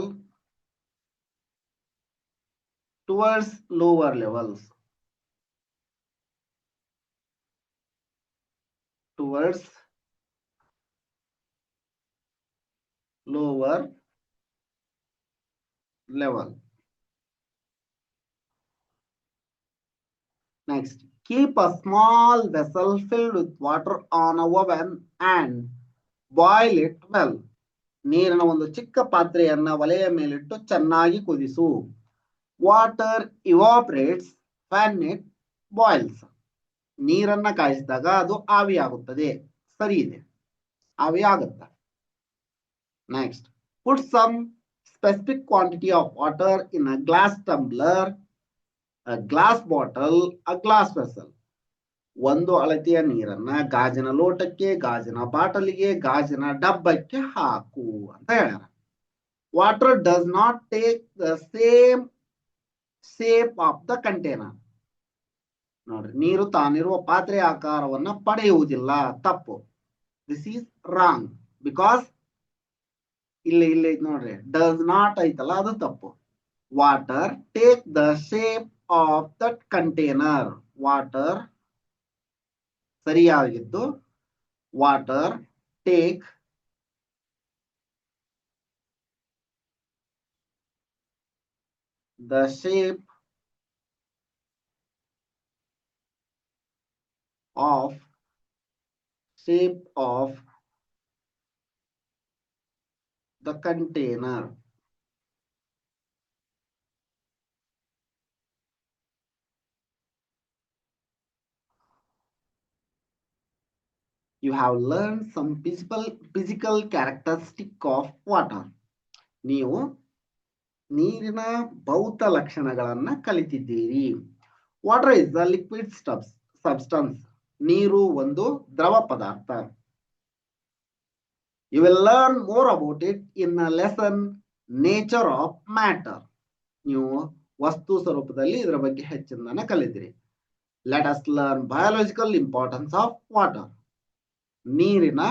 towards lower levels. Towards lower level. Next, keep a small vessel filled with water on a oven and boil it well. ನೀರಿನ ಒಂದು ಚಿಕ್ಕ ಪಾತ್ರೆಯನ್ನ ಒಲೆಯ ಮೇಲಿಟ್ಟು ಚೆನ್ನಾಗಿ ಕುದಿಸು. Water evaporates when it boils. ನೀರನ್ನ ಕಾಯಿಸಿದಾಗ ಅದು ಆವಿ ಆಗುತ್ತದೆ. ಸರಿ ಇದೆ, ಆವಿ ಆಗುತ್ತೆ. Next, put some specific quantity of water in a glass tumbler, a glass bottle, a glass vessel. ಒಂದು ಅಳತೆಯ ನೀರನ್ನ ಗಾಜಿನ ಲೋಟಕ್ಕೆ, ಗಾಜಿನ ಬಾಟಲಿಗೆ, ಗಾಜಿನ ಡಬ್ಬಕ್ಕೆ ಹಾಕು ಅಂತ ಹೇಳ್ಯಾರ. Water does not take the same shape of the container. ನೋಡ್ರಿ, ನೀರು ತಾನಿರುವ ಪಾತ್ರೆ ಆಕಾರವನ್ನ ಪಡೆಯುವುದಿಲ್ಲ. ತಪ್ಪು. This is wrong. ಬಿಕಾಸ್ ಇಲ್ಲಿ ನೋಡ್ರಿ, ಡಸ್ ನಾಟ್ ಐತಲ್ಲ, ಅದು ತಪ್ಪು. Water take the shape of that container. Water ಸರಿಯಾಗಿದ್ದು water take the shape of the container. You have learned some physical characteristic of water. ನೀವು ನೀರಿನ ಭೌತ ಲಕ್ಷಣಗಳನ್ನ ಕಲಿತಿದ್ದೀರಿ. Water is the liquid substance. ನೀರು ಒಂದು ದ್ರವ ಪದಾರ್ಥ. You will learn more about it in a lesson nature of matter. ನೀವು ವಸ್ತು ಸ್ವರೂಪದಲ್ಲಿ ಇದರ ಬಗ್ಗೆ ಹೆಚ್ಚಿನ ಕಲಿತಿರಿ. Let us learn biological importance of water. ನೀರಿನ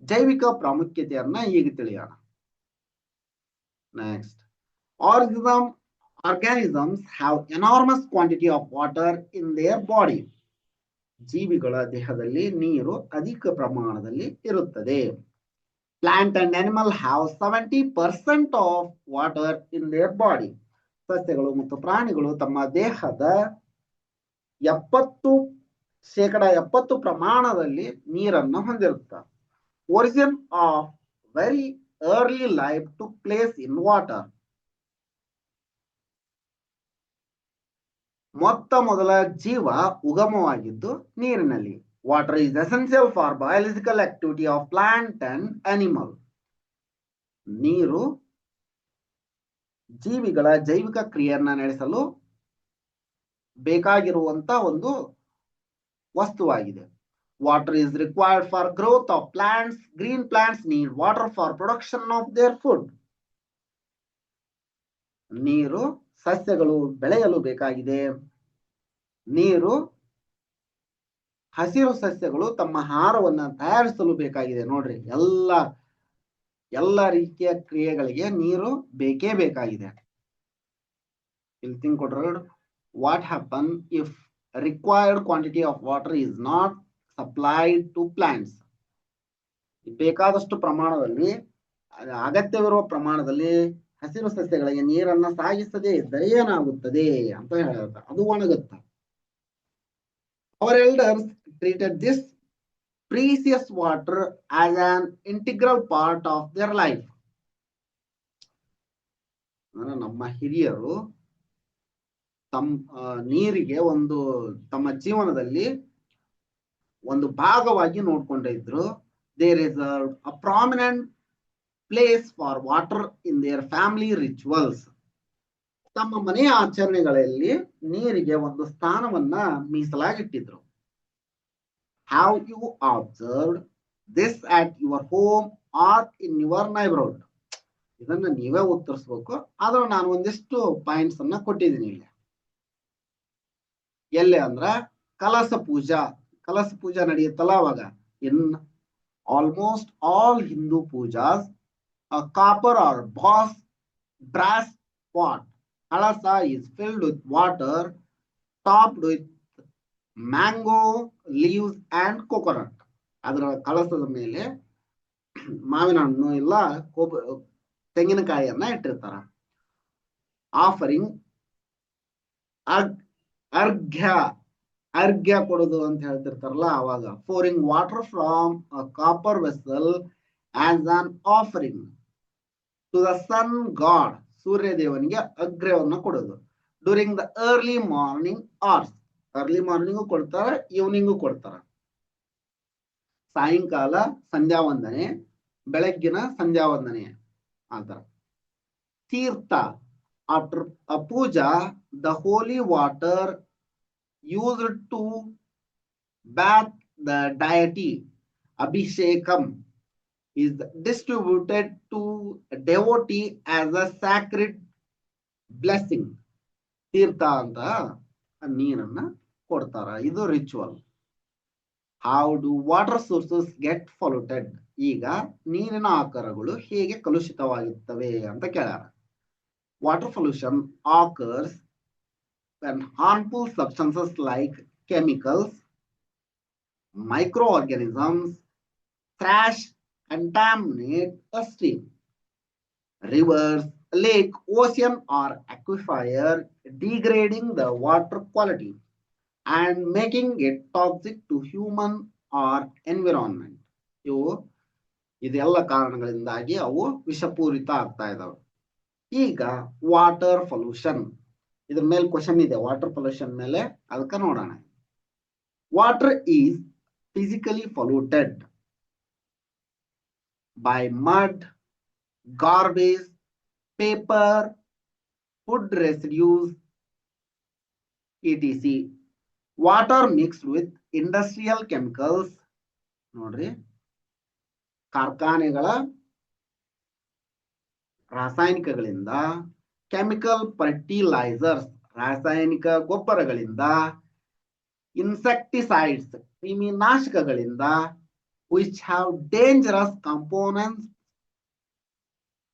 ಜೈವಿಕ ಪ್ರಾಮುಖ್ಯತೆಯನ್ನ ಈಗ ತಿಳಿಯೋಣ. Next, organisms have enormous quantity of water in their body. ಜೀವಿಗಳ ದೇಹದಲ್ಲಿ ನೀರು ಅಧಿಕ ಪ್ರಮಾಣದಲ್ಲಿ ಇರುತ್ತದೆ. Plant and animal have 70% of water in their body. ಸಸ್ಯಗಳು ಮತ್ತು ಪ್ರಾಣಿಗಳು ತಮ್ಮ ದೇಹದ 70% ಪ್ರಮಾಣದಲ್ಲಿ ನೀರನ್ನು ಹೊಂದಿರುತ್ತಾರೆ. Origin of very early life took place in water. ಮೊತ್ತ ಮೊದಲ ಜೀವ ಉಗಮವಾಗಿದ್ದು ನೀರಿನಲ್ಲಿ. Water is essential for biological activity of plant and animal. ನೀರು ಜೀವಿಗಳ ಜೈವಿಕ ಕ್ರಿಯೆಯನ್ನ ನಡೆಸಲು ಬೇಕಾಗಿರುವಂತ ಒಂದು ವಸ್ತುವಾಗಿದೆ. Water is required for growth of plants. Green plants need water for production of their food. ನೀರು ಸಸ್ಯಗಳು ಬೆಳೆಯಲು ಬೇಕಾಗಿದೆ. ನೀರು ಹಸಿರು ಸಸ್ಯಗಳು ತಮ್ಮ ಆಹಾರವನ್ನ ತಯಾರಿಸಲು ಬೇಕಾಗಿದೆ. ನೋಡ್ರಿ, ಎಲ್ಲ ರೀತಿಯ ಕ್ರಿಯೆಗಳಿಗೆ ನೀರು ಬೇಕೇ ಬೇಕಾಗಿದೆ. ಇಲ್ಲಿ ಥಿಂಕ್ ಕೊಡ್ರಿ, what happen if required quantity of water is not supplied to plants. ಬೇಕಾದಷ್ಟು ಪ್ರಮಾಣದಲ್ಲಿ, ಅಗತ್ಯವಿರುವ ಪ್ರಮಾಣದಲ್ಲಿ ಹಸಿರು ಸಸ್ಯಗಳಿಗೆ ನೀರನ್ನ ಸಾಗಿಸದೇ ಇದ್ದರೆ ಏನಾಗುತ್ತದೆ ಅಂತ ಹೇಳ್ತಾರೆ. ಅದು ಒಣಗುತ್ತ. Our elders treated this precious water as an integral part of their life. ನಮ್ಮ ಹಿರಿಯರು ನೀರಿಗೆ ತಮ್ಮ ಜೀವನದಲ್ಲಿ ಒಂದು ಭಾಗವಾಗಿ ನೋಡ್ಕೊಂಡಿದ್ರು. They reserved a prominent place for water in their family rituals. ತಮ್ಮ ಮನೆಯ ಆಚರಣೆಗಳಲ್ಲಿ ನೀರಿಗೆ ಒಂದು ಸ್ಥಾನವನ್ನ ಮೀಸಲಾಗಿಟ್ಟಿದ್ರು. Have you observed this at your home or in your neighborhood? ಇದನ್ನ ನೀವೇ ಉತ್ತರಿಸ್ಬೇಕು. ಆದ್ರೂ ನಾನು ಒಂದಿಷ್ಟು ಪಾಯಿಂಟ್ಸ್ ಅನ್ನ ಕೊಟ್ಟಿದ್ದೀನಿ ಇಲ್ಲಿ. ಎಲ್ಲಿ ಅಂದ್ರ ಕಲಶ ಪೂಜಾ ನಡೆಯುತ್ತಲ್ಲ ಅವಾಗ. ಇನ್ almost all Hindu Pooja's a copper or brass pot kalasa is filled with water topped with mango leaves and coconut. ಅದರ ಕಳಸದ ಮೇಲೆ ಮಾವಿನ ಹಣ್ಣು ಇಲ್ಲ ತೆಂಗಿನಕಾಯಿಯನ್ನ ಇಟ್ಟಿರ್ತಾರ. ಆಫರಿಂಗ್ ಅರ್ಘ್ಯ ಕೊಡೋದು ಅಂತ ಹೇಳ್ತಿರ್ತಾರಲ್ಲ ಅವಾಗ. pouring water from a copper vessel as an offering to the sun god. ಸೂರ್ಯ ದೇವನಿಗೆ ಅಗ್ರ್ಯವನ್ನು ಕೊಡೋದು. During the early morning hours. Early morning ಕೊಡ್ತಾರ, ಈವ್ನಿಂಗು ಕೊಡ್ತಾರ. ಸಾಯಂಕಾಲ ಸಂಧ್ಯಾ ವಂದನೆ, ಬೆಳಗ್ಗಿನ ಸಂಧ್ಯಾ ವಂದನೆ ಆತರ. ತೀರ್ಥ, after a puja, the holy water used to bath the deity, abhishekam, is distributed to devotee as a sacred blessing. ತೀರ್ಥ ಅಂತ ನೀರನ್ನ ಕೊಡ್ತಾರ, ಇದು ritual. How do water sources get polluted? ಈಗ ನೀರಿನ ಆಕಾರಗಳು ಹೇಗೆ ಕಲುಷಿತವಾಗಿರ್ತವೆ ಅಂತ ಕೇಳ್ಯಾರ. Water pollution occurs when harmful substances like chemicals, microorganisms, trash contaminate a stream, rivers, lake, ocean, or aquifer, degrading the water quality and making it toxic to human or environment. ಇದೆಲ್ಲ ಕಾರಣಗಳಿಂದಾಗಿ ಅವು ವಿಷಪೂರಿತ ಆಗ್ತಾ ಇದಾವೆ. ಈಗ ವಾಟರ್ ಪೊಲ್ಯೂಷನ್, ಇದ್ರ ಮೇಲೆ ಕ್ವಶನ್ ಇದೆ ವಾಟರ್ ಪೊಲ್ಯೂಷನ್ ಮೇಲೆ, ಅದಕ್ಕೆ ನೋಡೋಣ. Water is physically polluted by mud, garbage, paper, food residues, etc. Water mixed with industrial chemicals, ನೋಡ್ರಿ, ಕಾರ್ಖಾನೆಗಳ ರಾಸಾಯನಿಕಗಳಿಂದ, ಕೆಮಿಕಲ್ ಫರ್ಟಿಲೈಸರ್ಸ್, ರಾಸಾಯನಿಕ ಗೊಬ್ಬರಗಳಿಂದ, insecticides, ಕ್ರಿಮಿನಾಶಕಗಳಿಂದ, which have dangerous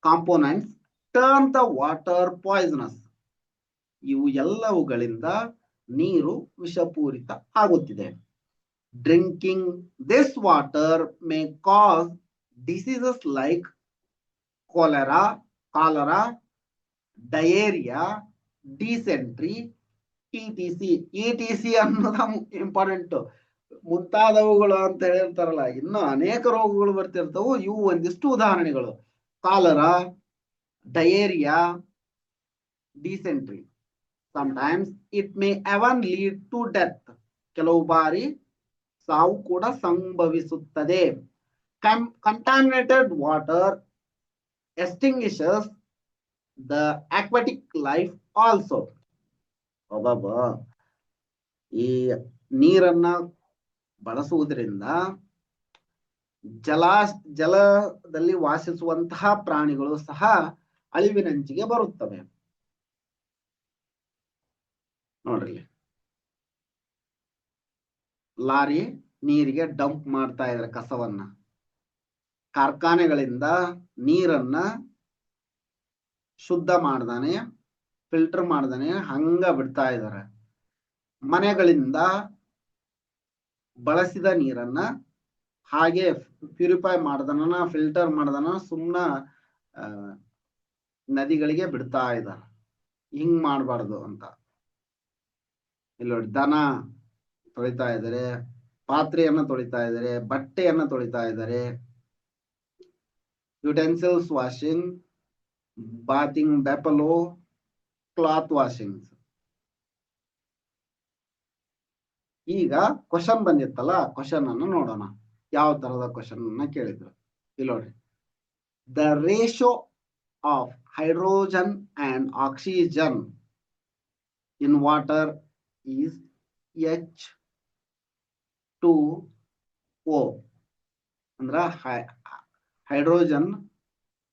components turn the water poisonous. ಇವು ಎಲ್ಲವುಗಳಿಂದ ನೀರು ವಿಷಪೂರಿತ ಆಗುತ್ತಿದೆ. Drinking this water may cause diseases like cholera, diarrhea, dysentery, etc. ಅನ್ನೋದು ಇಂಪಾರ್ಟೆಂಟ್. ಮುಂತಾದವುಗಳು ಅಂತ ಹೇಳಿರ್ತಾರಲ್ಲ, ಇನ್ನು ಅನೇಕ ರೋಗಗಳು ಬರ್ತಿರ್ತವು. ಇವು ಒಂದಿಷ್ಟು ಉದಾಹರಣೆಗಳು: cholera, diarrhoea, dysentery. Sometimes it may even lead to death. ಕೆಲವು ಬಾರಿ ಸಾವು ಕೂಡ ಸಂಭವಿಸುತ್ತದೆ. Contaminated water extinguishes the aquatic life also. ಈ ನೀರನ್ನ ಬಳಸುವುದರಿಂದ ಜಲದಲ್ಲಿ ವಾಸಿಸುವಂತಹ ಪ್ರಾಣಿಗಳು ಸಹ ಅಳಿವಿನಂಚಿಗೆ ಬರುತ್ತವೆ. ನೋಡ್ರಿ, ಲಾರಿ ನೀರಿಗೆ ಡಂಪ್ ಮಾಡ್ತಾ ಇದ್ದಾರೆ ಕಸವನ್ನ. ಕಾರ್ಖಾನೆಗಳಿಂದ ನೀರನ್ನ ಶುದ್ಧ ಮಾಡ್ದಾನೆ, ಫಿಲ್ಟರ್ ಮಾಡ್ದಾನೆ ಹಂಗ ಬಿಡ್ತಾ ಇದ್ದಾರೆ. ಮನೆಗಳಿಂದ ಬಳಸಿದ ನೀರನ್ನ ಹಾಗೆ ಪ್ಯೂರಿಫೈ ಮಾಡ್ದನ, ಫಿಲ್ಟರ್ ಮಾಡ್ದನ ಸುಮ್ನ ನದಿಗಳಿಗೆ ಬಿಡ್ತಾ ಇದ್ದಾರೆ. ಹಿಂಗ್ ಮಾಡಬಾರ್ದು ಅಂತ. ಇಲ್ಲಿ ನೋಡಿ, ದನ ತೊಳಿತಾ ಇದ್ದಾರೆ, ಪಾತ್ರೆಯನ್ನ ತೊಳಿತಾ ಇದ್ದಾರೆ, ಬಟ್ಟೆಯನ್ನ ತೊಳಿತಾ ಇದ್ದಾರೆ. ಯುಟೆನ್ಸಿಲ್ಸ್ ವಾಷಿಂಗ್, ಬಾತಿಂಗ್ ಬೆಪಲೋ, ಕ್ಲಾತ್ ವಾಷಿಂಗ್. ಈಗ ಕ್ವಶನ್ ಬಂದಿತ್ತಲ್ಲ, ಕ್ವಶನ್ ಅನ್ನು ನೋಡೋಣ. ಯಾವ ತರದ ಕ್ವಶನ್ ಅನ್ನ ಕೇಳಿದ್ರು. ಇಲ್ಲಿ ನೋಡ್ರಿ, the ratio of hydrogen and oxygen in water is H2O. ಅಂದ್ರ ಹೈಡ್ರೋಜನ್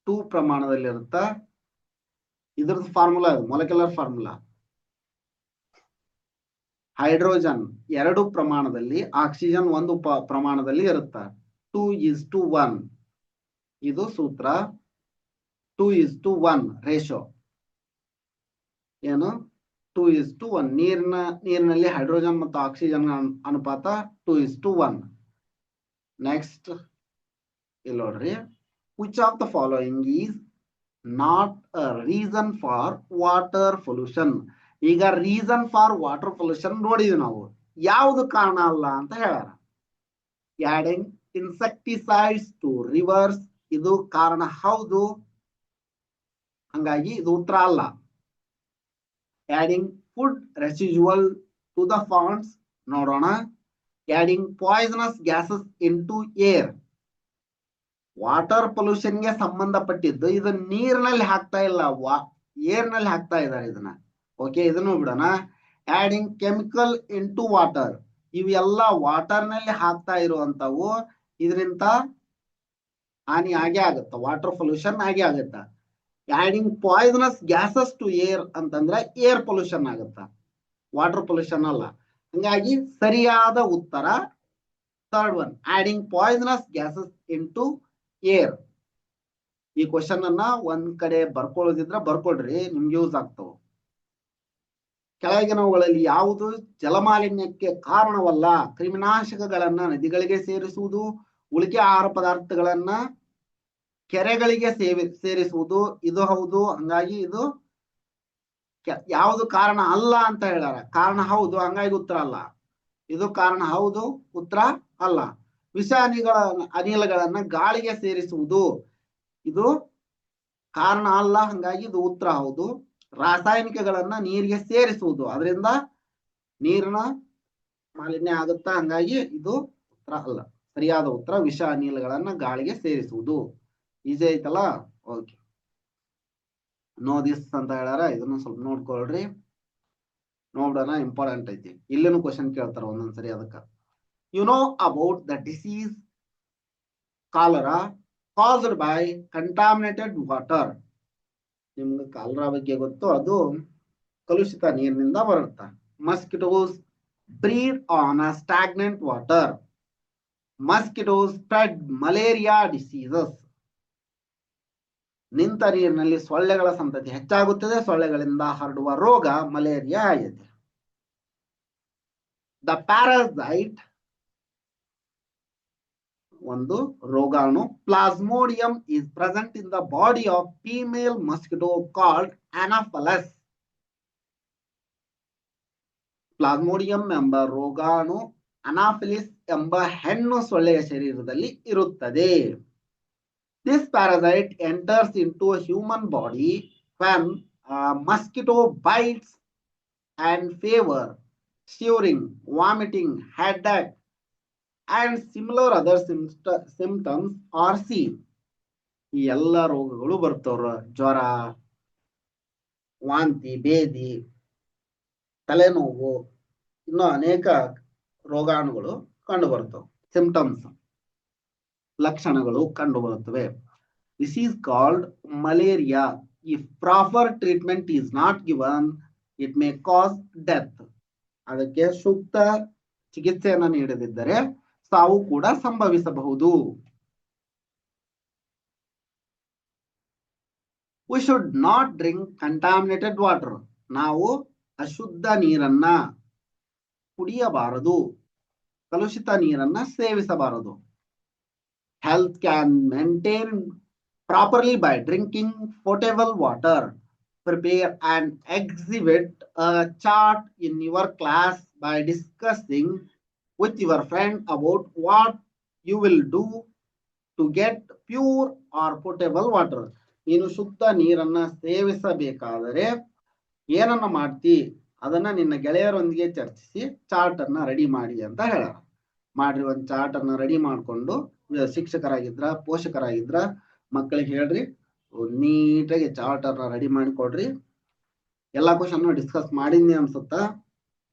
2 ಪ್ರಮಾಣದಲ್ಲಿ ಇರುತ್ತ. ಇದ್ರದ್ದು ಫಾರ್ಮುಲಾ, ಮೊಲೆಕ್ಯುಲರ್ ಫಾರ್ಮುಲಾ. ಹೈಡ್ರೋಜನ್ 2 ಪ್ರಮಾಣದಲ್ಲಿ, ಆಕ್ಸಿಜನ್ 1 ಪ್ರಮಾಣದಲ್ಲಿ ಇರುತ್ತ. 2:1 ಇದು ಸೂತ್ರ. 2:1 ರೇಷಿಯೋ ಏನು? 2:1. ನೀರಿನಲ್ಲಿ ಹೈಡ್ರೋಜನ್ ಮತ್ತು ಆಕ್ಸಿಜನ್ ಅನುಪಾತ 2:1. ನೆಕ್ಸ್ಟ್ ಇಲ್ಲಿ ನೋಡ್ರಿ, which of the following is not a reason for water pollution? ಈಗ ರೀಸನ್ ಫಾರ್ ವಾಟರ್ ಪೊಲ್ಯೂಷನ್ ನೋಡಿದ್ವಿ ನಾವು. ಯಾವುದು ಕಾರಣ ಅಲ್ಲ ಅಂತ ಹೇಳ್ಯಾರ. ಆಡಿಂಗ್ ಇನ್ಸೆಕ್ಟಿಸೈಡ್ಸ್ ಟು ರಿವರ್ಸ್, ಇದು ಕಾರಣ ಹೌದು, ಹಂಗಾಗಿ ಇದು ಉತ್ತರ ಅಲ್ಲ. adding food residual to the ponds, ನೋಡೋಣ. Adding poisonous gases into air. Water ಪೊಲ್ಯೂಷನ್ಗೆ ಸಂಬಂಧಪಟ್ಟಿದ್ದು ಇದು ನೀರಿನಲ್ಲಿ ಹಾಕ್ತಾ ಇಲ್ಲ, ಏರ್ನಲ್ಲಿ ಹಾಕ್ತಾ ಇದ್ದಾರೆ ಇದನ್ನ. ಓಕೆ, ಇದನ್ನು ಬಿಡೋಣ. ಆಡಿಂಗ್ ಕೆಮಿಕಲ್ ಇಂಟು ವಾಟರ್, ಇವೆಲ್ಲ ವಾಟರ್ನಲ್ಲಿ ಹಾಕ್ತಾ ಇರುವಂತವು. ಇದರಿಂದ ಹಾನಿ ಆಗೇ ಆಗುತ್ತ, ವಾಟರ್ ಪೊಲ್ಯೂಷನ್ ಆಗೇ ಆಗುತ್ತ. Adding poisonous gases to air ಅಂತಂದ್ರೆ ಏರ್ ಪೊಲ್ಯೂಷನ್ ಆಗುತ್ತ, ವಾಟರ್ ಪೊಲ್ಯೂಷನ್ ಅಲ್ಲ. ಹಂಗಾಗಿ ಸರಿಯಾದ ಉತ್ತರ third one, adding poisonous gases into air. ಈ ಕ್ವಶನ್ ಅನ್ನ ಒಂದ್ ಕಡೆ ಬರ್ಕೊಳ್ಳೋದಿದ್ರೆ ಬರ್ಕೊಳ್ರಿ, ನಿಮ್ಗೆ ಯೂಸ್ ಆಗ್ತವೆ. ಕೆಳಗಿನವುಗಳಲ್ಲಿ ಯಾವುದು ಜಲಮಾಲಿನ್ಯಕ್ಕೆ ಕಾರಣವಲ್ಲ? ಕ್ರಿಮಿನಾಶಕಗಳನ್ನ ನದಿಗಳಿಗೆ ಸೇರಿಸುವುದು, ಉಳಿಕೆ ಆಹಾರ ಪದಾರ್ಥಗಳನ್ನ ಕೆರೆಗಳಿಗೆ ಸೇರಿಸುವುದು, ಇದು ಹೌದು. ಹಂಗಾಗಿ ಇದು ಯಾವುದು ಕಾರಣ ಅಲ್ಲ ಅಂತ ಹೇಳ್ಯಾರ. ಕಾರಣ ಹೌದು, ಹಂಗಾಗಿ ಉತ್ತರ ಅಲ್ಲ. ಇದು ಕಾರಣ ಹೌದು, ಉತ್ತರ ಅಲ್ಲ. ವಿಷ ಅನಿಲಗಳನ್ನ ಗಾಳಿಗೆ ಸೇರಿಸುವುದು, ಇದು ಕಾರಣ ಅಲ್ಲ, ಹಂಗಾಗಿ ಇದು ಉತ್ತರ ಹೌದು. ರಾಸಾಯನಿಕಗಳನ್ನ ನೀರಿಗೆ ಸೇರಿಸುವುದು, ಅದರಿಂದ ನೀರಿನ ಮಾಲಿನ್ಯ ಆಗುತ್ತಾ, ಹಂಗಾಗಿ ಇದು ಉತ್ತರ ಅಲ್ಲ. ಸರಿಯಾದ ಉತ್ತರ ವಿಷ ಅನಿಲಗಳನ್ನ ಗಾಳಿಗೆ ಸೇರಿಸುವುದು. ಈಜಿ ಐತಲ್ಲ? ಓಕೆ, ನೋ ದಿಸ್ ಅಂತ ಹೇಳ್ಯಾರ, ಇದನ್ನ ಸ್ವಲ್ಪ ನೋಡ್ಕೊಳ್ರಿ. ನೋಡೋಣ, ಇಂಪಾರ್ಟೆಂಟ್ ಐತಿ. ಇಲ್ಲಿನೂ ಕ್ವಶನ್ ಕೇಳ್ತಾರ ಒಂದೊಂದ್ಸರಿ. ಅದಕ್ಕ you know about the disease cholera caused by contaminated water. ನಿಮ್ಗೆ ಕಾಲರಾ ಬಗ್ಗೆ ಗೊತ್ತು, ಅದು ಕಲುಷಿತ ನೀರಿನಿಂದ ಬರುತ್ತೆ. Mosquitoes breed on a stagnant water. Mosquitoes spread malaria diseases. ನಿಂತ ನೀರಿನಲ್ಲಿ ಸೊಳ್ಳೆಗಳ ಸಂತತಿ ಹೆಚ್ಚಾಗುತ್ತದೆ, ಸೊಳ್ಳೆಗಳಿಂದ ಹರಡುವ ರೋಗ ಮಲೇರಿಯಾ ಆಗಿದೆ. ದ ಪ್ಯಾರಾಸೈಟ್, ಒಂದು ರೋಗಾಣು, plasmodium is present in the body of female mosquito called Anopheles. Plasmodium ಎಂಬ ರೋಗಾಣು ಅನಾಫಿಲಿಸ್ ಎಂಬ ಹೆಣ್ಣು ಸೊಳ್ಳೆಯ ಶರೀರದಲ್ಲಿ ಇರುತ್ತದೆ. This parasite enters into a human body when a mosquito bites and fever, shivering, vomiting, headache and similar other symptoms are seen. ಈ ಎಲ್ಲ ರೋಗಗಳು ಬರ್ತವ್ರ. ಜ್ವರ, ವಾಂತಿ, ಬೇದಿ, ತಲೆನೋವು, ಇನ್ನೂ ಅನೇಕ ರೋಗಾಣುಗಳು ಕಂಡು ಬರ್ತವೆ. ಸಿಂಪ್ಟಮ್ಸ್, ಲಕ್ಷಣಗಳು ಕಂಡು ಬರುತ್ತವೆ. This is called malaria. If proper treatment is not given, it may cause death. ಅದಕ್ಕೆ ಸೂಕ್ತ ಚಿಕಿತ್ಸೆಯನ್ನು ನೀಡದಿದ್ದರೆ ಸಾವು ಕೂಡ ಸಂಭವಿಸಬಹುದು. We should not drink contaminated water. ನಾವು ಅಶುದ್ಧ ನೀರನ್ನ ಕುಡಿಯಬಾರದು, ಕಲುಷಿತ ನೀರನ್ನ ಸೇವಿಸಬಾರದು. Health can maintain properly by drinking potable water. Prepare and exhibit a chart in your class by discussing with your friend about what you will do to get pure or potable water. ನೀನು ಶುದ್ಧ ನೀರನ್ನ ಸೇವಿಸಬೇಕಾದರೆ ಏನನ್ನ ಮಾಡ್ತಿ ಅದನ್ನ ನಿನ್ನ ಗೆಳೆಯರೊಂದಿಗೆ ಚರ್ಚಿಸಿ ಚಾರ್ಟ್ ಅನ್ನ ರೆಡಿ ಮಾಡಿ ಅಂತ ಹೇಳಾರ. ಮಾಡ್ರಿ, ಒಂದು ಚಾರ್ಟ್ ಅನ್ನ ರೆಡಿ ಮಾಡ್ಕೊಂಡು ಶಿಕ್ಷಕರಾಗಿದ್ರ ಪೋಷಕರಾಗಿದ್ರ ಮಕ್ಕಳಿಗೆ ಹೇಳ್ರಿ, ನೀಟಾಗಿ ಚಾರ್ಟ್ ಅನ್ನ ರೆಡಿ ಮಾಡಿಕೊಡ್ರಿ. ಎಲ್ಲಾ ಕ್ವಶನ್ ಡಿಸ್ಕಸ್ ಮಾಡಿದ್ನಿ ಅನ್ಸುತ್ತಾ?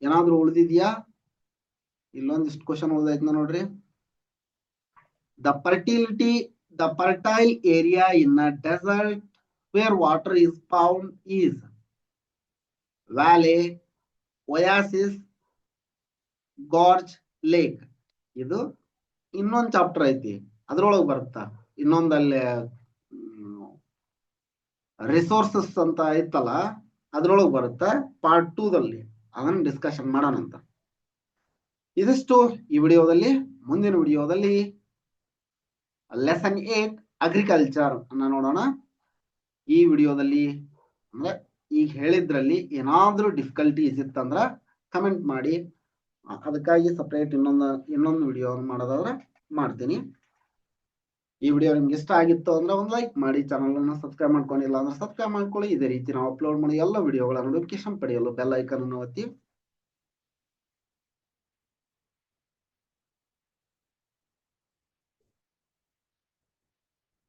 ಏನಾದ್ರೂ ಉಳಿದಿದ್ಯಾ? ಇಲ್ಲೊಂದಿಷ್ಟು ಕ್ವಶನ್ ಉಳಿದೈತ್ನ ನೋಡ್ರಿ. The fertile area in a desert where water is found is valley, oasis, gorge, lake. ಇದು ಇನ್ನೊಂದು ಚಾಪ್ಟರ್ ಐತಿ, ಅದ್ರೊಳಗೆ ಬರುತ್ತಾ. ಇನ್ನೊಂದಲ್ಲಿ ರಿಸೋರ್ಸಸ್ ಅಂತ ಐತಲ್ಲ, ಅದ್ರೊಳಗೆ ಬರುತ್ತಾ ಪಾರ್ಟ್ 2 ದಲ್ಲಿ. ಅದನ್ನ ಡಿಸ್ಕಷನ್ ಮಾಡೋಣಂತ. ಇದಿಷ್ಟು ಈ ವಿಡಿಯೋದಲ್ಲಿ. ಮುಂದಿನ ವಿಡಿಯೋದಲ್ಲಿ ಲೆಸನ್ 8 ಅಗ್ರಿಕಲ್ಚರ್ ಅನ್ನ ನೋಡೋಣ. ಈ ವಿಡಿಯೋದಲ್ಲಿ ಅಂದ್ರೆ ಈಗ ಹೇಳಿದ್ರಲ್ಲಿ ಏನಾದ್ರೂ ಡಿಫಿಕಲ್ಟೀಸ್ ಇತ್ತಂದ್ರ ಕಮೆಂಟ್ ಮಾಡಿ, ಅದಕ್ಕಾಗಿ ಸಪರೇಟ್ ಇನ್ನೊಂದು ವಿಡಿಯೋ ಮಾಡೋದಾದ್ರೆ ಮಾಡ್ತೀನಿ. ಈ ವಿಡಿಯೋ ನಿಮ್ಗೆ ಇಷ್ಟ ಆಗಿತ್ತು ಅಂದ್ರೆ ಒಂದು ಲೈಕ್ ಮಾಡಿ, ಚಾನಲ್ ಅನ್ನು ಸಬ್ಸ್ಕ್ರೈಬ್ ಮಾಡ್ಕೊಂಡಿಲ್ಲ ಅಂದ್ರೆ ಸಬ್ಸ್ಕ್ರೈಬ್ ಮಾಡ್ಕೊಳ್ಳಿ. ಇದೇ ರೀತಿ ನಾವು ಅಪ್ಲೋಡ್ ಮಾಡಿ ಎಲ್ಲ ವಿಡಿಯೋಗಳ ನೋಟಿಫಿಕೇಶನ್ ಪಡೆಯಲು ಬೆಲ್ ಐಕನ್ ಅನ್ನು ಒತ್ತಿ.